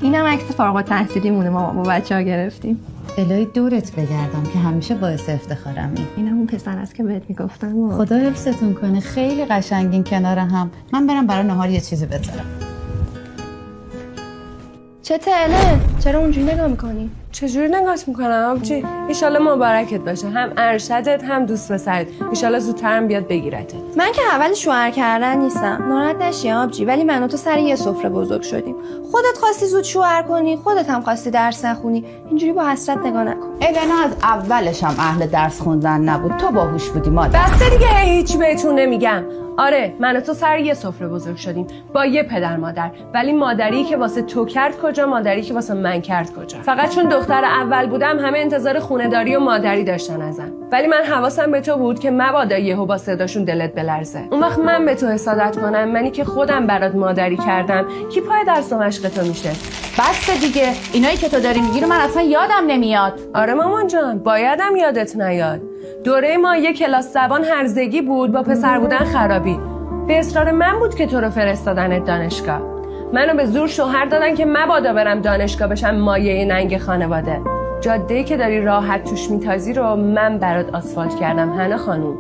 اینم عکس فارغ التحصیلی مونه ما با بچه‌ها گرفتیم. الهی دورت بگردم که همیشه باعث افتخارمی. اینم اون پسر است که بهت میگفتم. خدا حفظتون کنه، خیلی قشنگین کنار هم. من برم برای نهار یه چیزی بذارم. چه تله؟ چرا اونجوری نگاه میکنی؟ چجوری نگاهت میکنم آبجی؟ ایشالله مبارکت باشه، هم ارشدت هم دوست پسرت. ایشالله زودتر هم بیاد بگیرتت. من که اول شوهر کردن نیستم، ناراحت نشی آبجی، ولی من و تو سر یه سفره بزرگ شدیم. خودت خواستی زود شوهر کنی، خودت هم خواستی درس نخونی. اینجوری با حسرت نگاه نکن. النا از اولش هم اهل درس خوندن نبود، تو باهوش بودی مادر. بسته دیگه، هیچ بهتون نمیگم. آره من و تو سر یه سفره بزرگ شدیم با یه پدر مادر، ولی مادری که واسه تو کرد کجا، مادری که واسه من کرد کجا. فقط چون دختر اول بودم همه انتظار خونه‌داری و مادری داشتن ازم، ولی من حواسم به تو بود که مبادا یهو با صداشون دلت بلرزه. اون وقت من به تو حسادت کنم، منی که خودم برات مادری کردم، کی پای درس و مشق تو میشه؟ بس دیگه، اینایی که تو داری میگی رو من اصلا یادم نمیاد. آره مامان جان، بایدم یادت نیاد. دوره ما یه کلاس زبان هرزگی بود، با پسر بودن خرابی. به اصرار من بود که تو رو فرستادنت دانشگاه. منو به زور شوهر دادن که مبادا برم دانشگاه بشم مایه ننگ خانواده. جاده‌ای که داری راحت توش میتازی رو من برات آسفالت کردم هنا خانوم.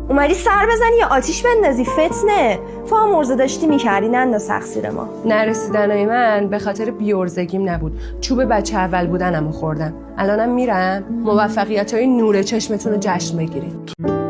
اومدی سر بزنی یا آتیش بندازی؟ فتنه. تو هم مرزه داشتی میکردی، ننداز تقصیر ما. نرسیدنای من به خاطر بی‌عرضگیم نبود، چوب بچه اول بودنمو خوردم. الانم میرم موفقیت‌های نور چشمتون رو جشن بگیرید.